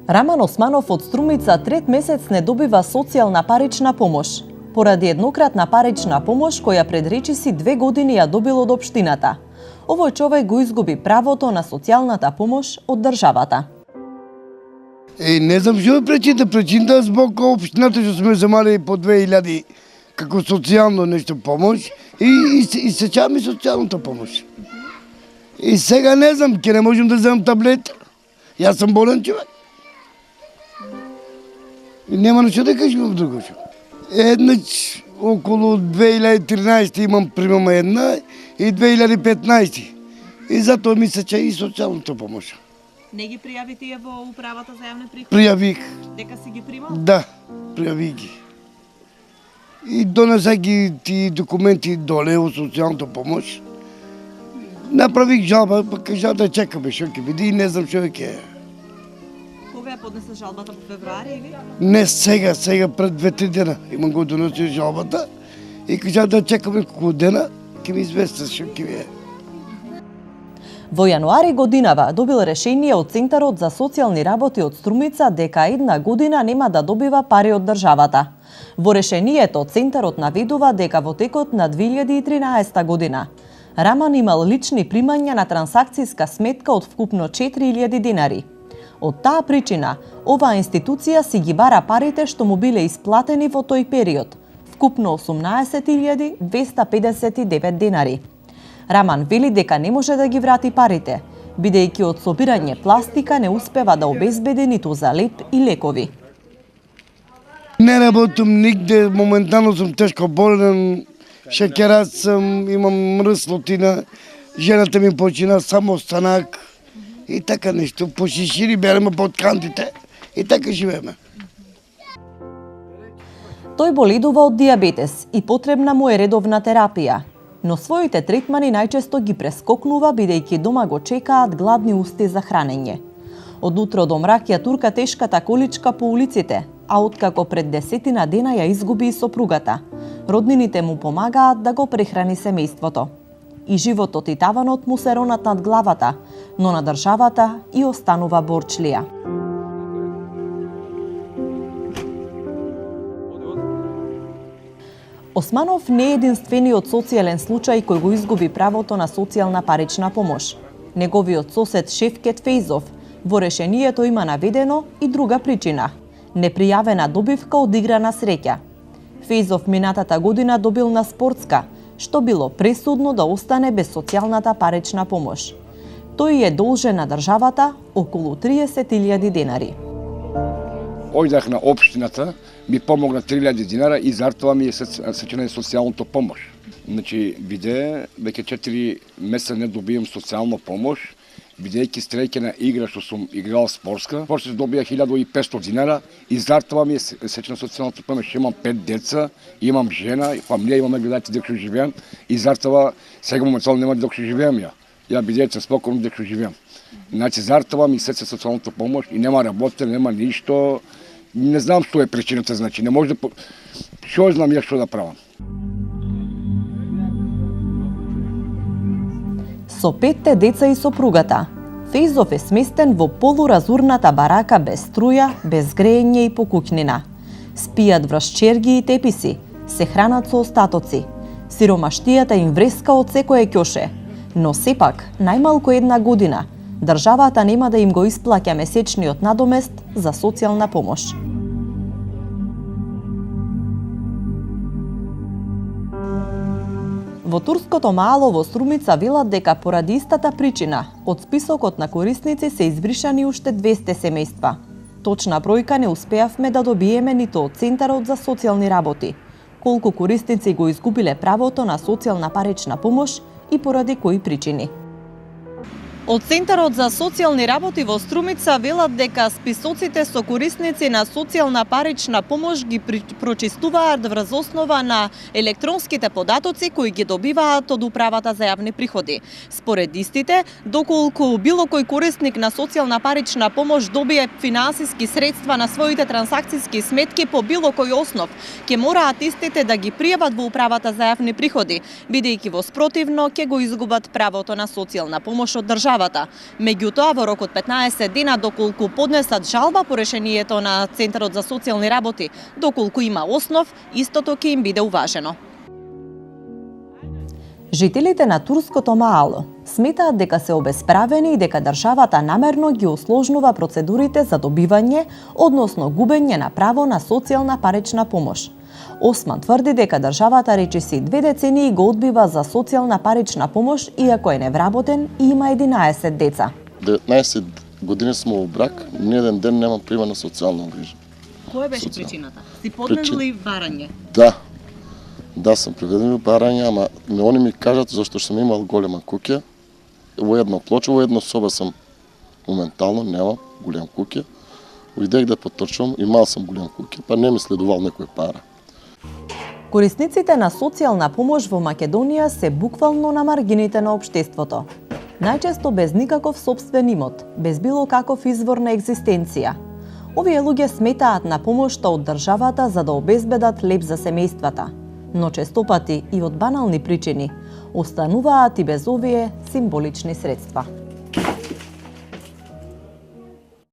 Раман Османов од Струмица трет месец не добива социјална парична помош. Поради еднократна парична помош која пред речиси 2 години ја добил од општината. Овој човек го изгуби правото на социјалната помош од државата. Не знам што е причината због општината што сме земали по 2000 како социјално нешто помош и сечаме социјалната помош. И сега не знам, ќе не можам да земам таблета. Јас сум болен човек. И нема нешто да кажем друго. Еднач околу 2013 примам една и 2015. И затоа ми сече и социјалната помош. Не ги пријави тие во управата за јавни приходи? Пријавих. Дека си ги примал? Да, пријавих ги. И донесах ги ти документи доле во социјалната помош. Направих жалба, па кажа да чекаме што ќе биде и не знам што ќе е. Кога ја поднесе жалбата во февруари или? Не сега пред 2-3 дена имам го донесил жалбата и кажа да чекаме колку дена ќе ми извести што ќе е. Во јануари годинава добил решение од Центарот за социјални работи од Струмица дека една година нема да добива пари од државата. Во решението Центарот наведува дека во текот на 2013 година Раман имал лични примања на трансакцијска сметка од вкупно 4000 динари. Од таа причина, оваа институција си ги бара парите што му биле исплатени во тој период, вкупно 18.259 динари. Раман вели дека не може да ги врати парите, бидејќи од собирање пластика не успева да обезбеди ниту за леп и лекови. Не работам нигде, моментално сум тешко болен, шеќерат сум, имам мръслотина, жената ми почина самостанак и така нешто. По шишири береме под кантите и така живееме. Тој боледува од диабетес и потребна му е редовна терапија, но своите третмани најчесто ги прескокнува бидејќи дома го чекаат гладни усти за хранење. Од утро до мрак ја турка тешката количка по улиците, а откако пред 10 дена ја изгуби и сопругата. Роднините му помагаат да го прехрани семејството. И животот и таванот му се ронат над главата, но на државата и останува борчлија. Османов не е единствениот социјален случај кој го изгуби правото на социјална парична помош. Неговиот сосед Шевкет Фејзов во решението има наведено и друга причина – непријавена добивка од игра на среќа. Фејзов минатата година добил на спортска, што било пресудно да остане без социјалната парична помош. Тој е должен на државата околу 30.000 динари. Ојдах на општината, ми помогна 3000 динара и зартова ми е сечена социјалната помош. Значи, биде, веќе 4 месеца не добијам социјална помош, бидејќи стреќена игра што сум играл спортска. Спортска добија 1500 динара и зартова ми е сечена социјалната помош. Имам 5 деца, имам жена, фамилија, имам гледате дека живеам и зартова сега моментално нема дека живеам ја. Ја бидејќи спокойно дека живеам. Значи, зартова ми сече социјалната помош и нема работа, нема ништо. Не знам што е причината, значи, не може да... Што знам ја што да правам? Со 5 деца и сопругата, Фејзов е сместен во полуразурната барака без струја, без грејење и покукнина. Спијат врз черги и теписи, се хранат со остатоци. Сиромаштијата им вреска од секое ќоше, но сепак, најмалку една година, државата нема да им го исплаќа месечниот надомест за социјална помош. Во турското мало во Струмица велат дека поради истата причина од списокот на корисници се избришани уште 200 семејства. Точна бројка не успеавме да добиеме ниту од Центарот за социјални работи. Колку корисници го изгубиле правото на социјална парична помош и поради кои причини. Од Центарот за социјални работи во Струмица велат дека списоците со корисници на социјална парична помош ги прочистуваат врз основа на електронските податоци кои ги добиваат од управата за јавни приходи. Според истите, доколку било кој корисник на социјална парична помош добие финансиски средства на своите трансакцијски сметки по било кој основ, ќе мораат истите да ги пријават во управата за јавни приходи, бидејќи во спротивно ќе го изгубат правото на социјална помош од државата. државата. Меѓутоа, во рок од 15 дена, доколку поднесат жалба по решението на Центарот за социјални работи, доколку има основ, истото ќе им биде уважено. Жителите на турското Маало сметаат дека се обесправени и дека државата намерно ги усложнува процедурите за добивање, односно губење на право на социјална парична помош. Осман тврди дека државата речиси 2 децении го одбива за социјална парична помош, иако е невработен и има 11 деца. 19 години сме во брак, ни еден ден немам примана социјална грижа. Која беше причината? Си поднесли барање? Да, сам приведен барање, ама они ми кажат зашто сум имал голема куќа. Во едно плочо, во едно соба сам моментално, немам голем куќа. Уидех да потрчувам, имал сам голем куќа, па не ми следувал некој пара. Корисниците на социјална помош во Македонија се буквално на маргините на општеството. Најчесто без никаков сопствен имот, без било каков извор на екзистенција. Овие луѓе сметаат на помошта од државата за да обезбедат леп за семејствата, но честопати и од банални причини остануваат и без овие символични средства.